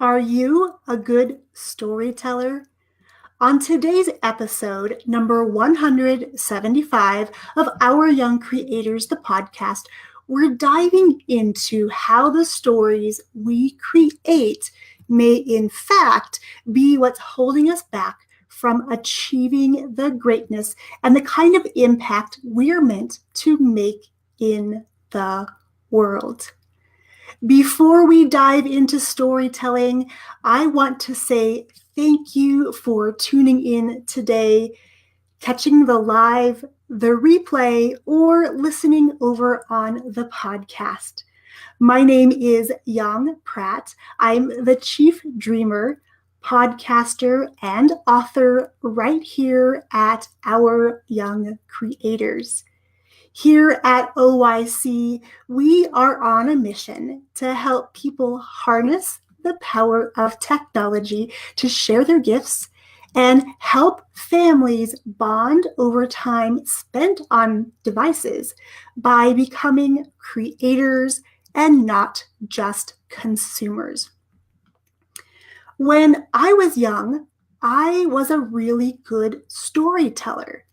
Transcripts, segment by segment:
Are you a good storyteller? On today's episode, number 175 of Our Young Creators, the podcast, we're diving into how the stories we create may, in fact, be what's holding us back from achieving the greatness and the kind of impact we're meant to make in the world. Before we dive into storytelling, I want to say thank you for tuning in today, catching the live, the replay, or listening over on the podcast. My name is Yong Pratt. I'm the chief dreamer, podcaster, and author right here at Our Young Creators. Here at OYC, we are on a mission to help people harness the power of technology to share their gifts and help families bond over time spent on devices by becoming creators and not just consumers. When I was young, I was a really good storyteller.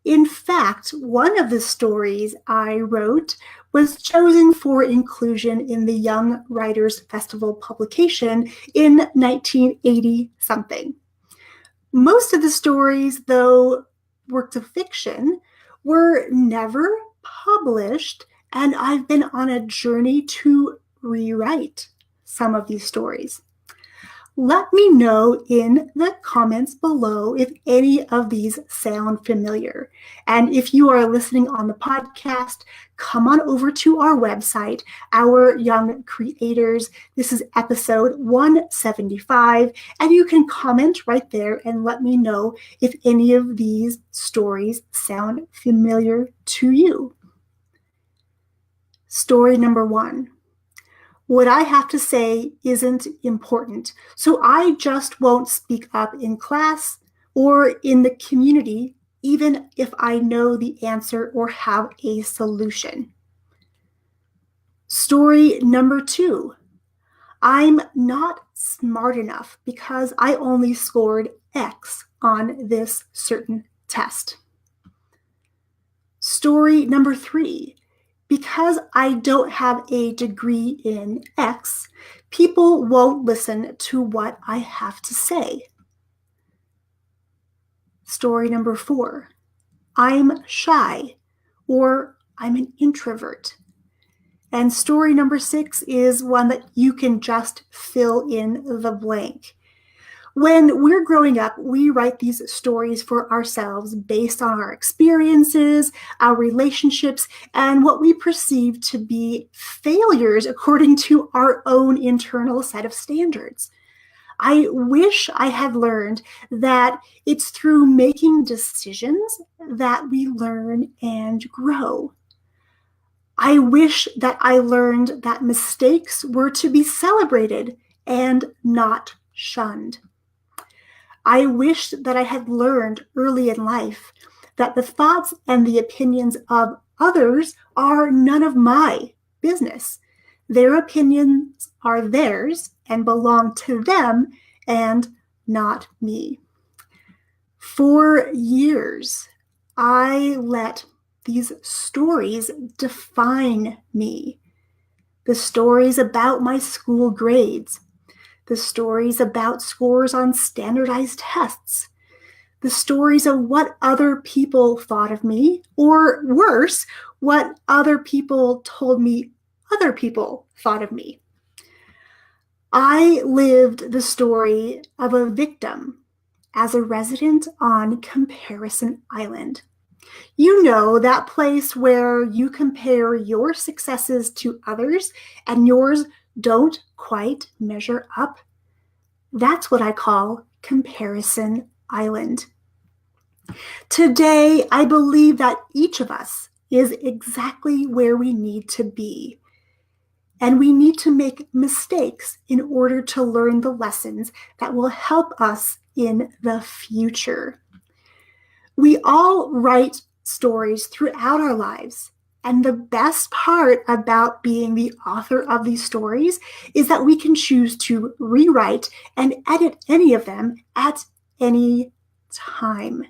In fact, one of the stories I wrote was chosen for inclusion in the Young Writers Festival publication in 1980-something. Most of the stories, though works of fiction, were never published, and I've been on a journey to rewrite some of these stories. Let me know in the comments below if any of these sound familiar. And if you are listening on the podcast, come on over to our website, Our Young Creators. This is episode 175, and you can comment right there and let me know if any of these stories sound familiar to you. Story number 1. What I have to say isn't important, so I just won't speak up in class or in the community, even if I know the answer or have a solution. Story number 2. I'm not smart enough because I only scored X on this certain test. Story number 3. Because I don't have a degree in X, people won't listen to what I have to say. Story number 4. I'm shy, or I'm an introvert. And story number 6 is one that you can just fill in the blank. When we're growing up, we write these stories for ourselves based on our experiences, our relationships, and what we perceive to be failures according to our own internal set of standards. I wish I had learned that it's through making decisions that we learn and grow. I wish that I learned that mistakes were to be celebrated and not shunned. I wish that I had learned early in life that the thoughts and the opinions of others are none of my business. Their opinions are theirs and belong to them and not me. For years, I let these stories define me. The stories about my school grades, the stories about scores on standardized tests, the stories of what other people thought of me, or worse, what other people told me other people thought of me. I lived the story of a victim as a resident on Comparison Island. You know, that place where you compare your successes to others and yours don't quite measure up. That's what I call Comparison Island. Today, I believe that each of us is exactly where we need to be. And we need to make mistakes in order to learn the lessons that will help us in the future. We all write stories throughout our lives, And the best part about being the author of these stories is that we can choose to rewrite and edit any of them at any time.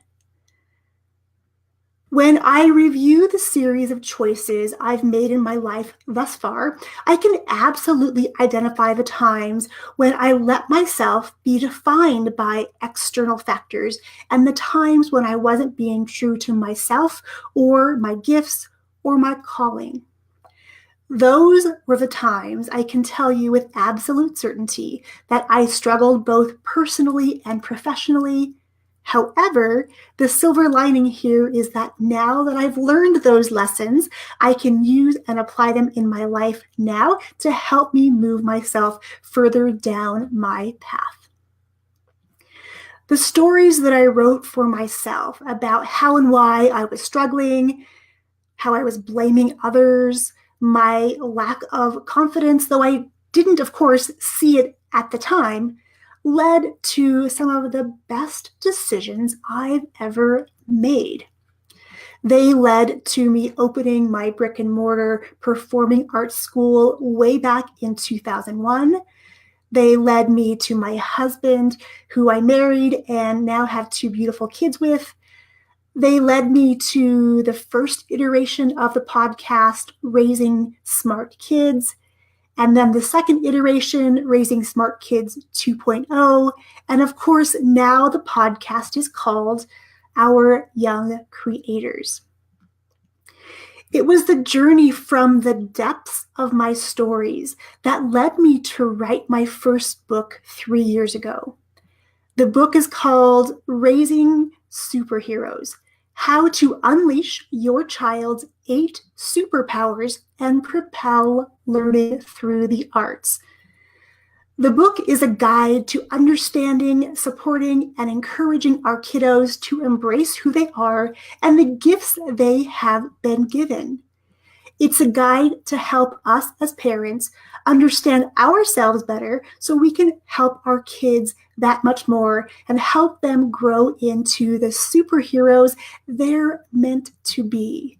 When I review the series of choices I've made in my life thus far, I can absolutely identify the times when I let myself be defined by external factors and the times when I wasn't being true to myself or my gifts or my calling. Those were the times I can tell you with absolute certainty that I struggled both personally and professionally. However, the silver lining here is that now that I've learned those lessons, I can use and apply them in my life now to help me move myself further down my path. The stories that I wrote for myself about how and why I was struggling, how I was blaming others, my lack of confidence, though I didn't, of course, see it at the time, led to some of the best decisions I've ever made. They led to me opening my brick and mortar performing arts school way back in 2001. They led me to my husband, who I married and now have 2 beautiful kids with. They led me to the first iteration of the podcast, Raising Smart Kids, and then the second iteration, Raising Smart Kids 2.0. And of course, now the podcast is called Our Young Creators. It was the journey from the depths of my stories that led me to write my first book 3 years ago. The book is called Raising Superheroes: How to Unleash Your Child's 8 Superpowers and Propel Learning Through the Arts. The book is a guide to understanding, supporting, and encouraging our kiddos to embrace who they are and the gifts they have been given. It's a guide to help us as parents understand ourselves better so we can help our kids that much more and help them grow into the superheroes they're meant to be.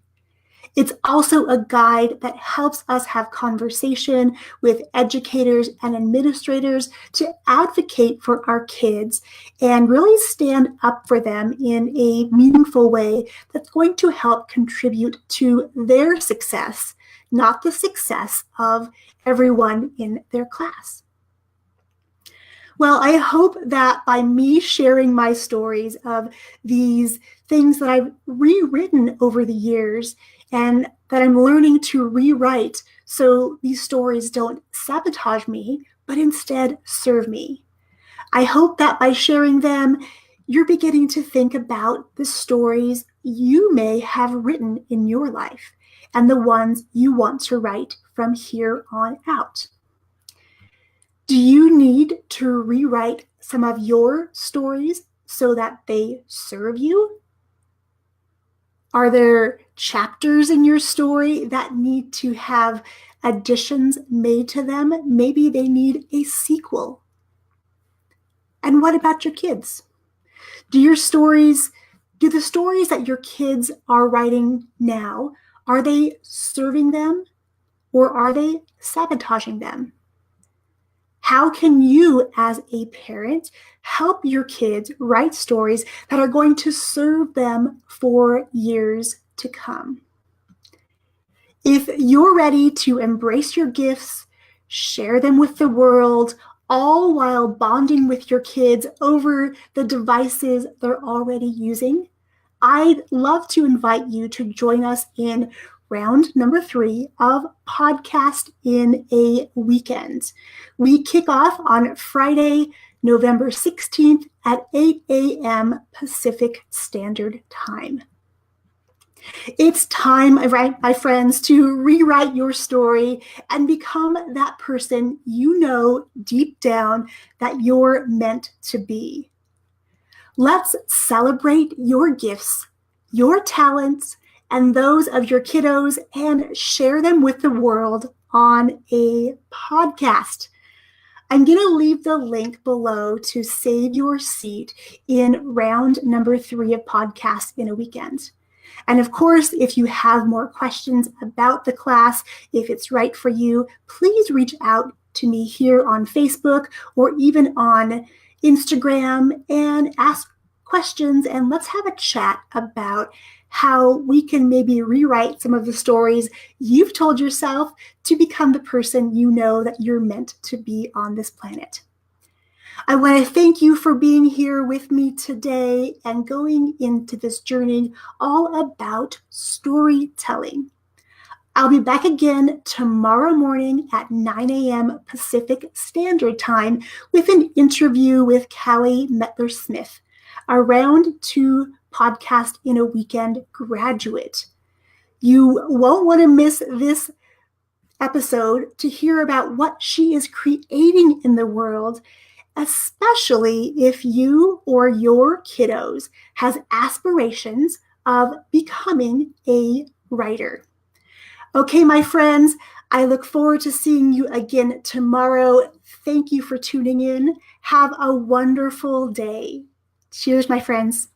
It's also a guide that helps us have conversation with educators and administrators to advocate for our kids and really stand up for them in a meaningful way that's going to help contribute to their success, not the success of everyone in their class. Well, I hope that by me sharing my stories of these things that I've rewritten over the years and that I'm learning to rewrite so these stories don't sabotage me, but instead serve me. I hope that by sharing them, you're beginning to think about the stories you may have written in your life and the ones you want to write from here on out. Do you need to rewrite some of your stories so that they serve you? Are there chapters in your story that need to have additions made to them? Maybe they need a sequel. And what about your kids? Do the stories that your kids are writing now, are they serving them or are they sabotaging them? How can you, as a parent, help your kids write stories that are going to serve them for years to come? If you're ready to embrace your gifts, share them with the world, all while bonding with your kids over the devices they're already using, I'd love to invite you to join us in round number 3 of Podcast in a Weekend. We kick off on Friday, November 16th at 8 a.m. Pacific Standard Time. It's time, my friends, to rewrite your story and become that person you know deep down that you're meant to be. Let's celebrate your gifts, your talents, and those of your kiddos and share them with the world on a podcast. I'm going to leave the link below to save your seat in round number 3 of Podcast in a Weekend. And of course, if you have more questions about the class, if it's right for you, please reach out to me here on Facebook or even on Instagram and ask questions, and let's have a chat about how we can maybe rewrite some of the stories you've told yourself to become the person you know that you're meant to be on this planet. I want to thank you for being here with me today and going into this journey all about storytelling. I'll be back again tomorrow morning at 9 a.m. Pacific Standard Time with an interview with Callie Mettler-Smith, a Round 2 podcast in a weekend graduate. You won't want to miss this episode to hear about what she is creating in the world, especially if you or your kiddos has aspirations of becoming a writer. Okay, my friends, I look forward to seeing you again tomorrow. Thank you for tuning in. Have a wonderful day. Cheers, my friends.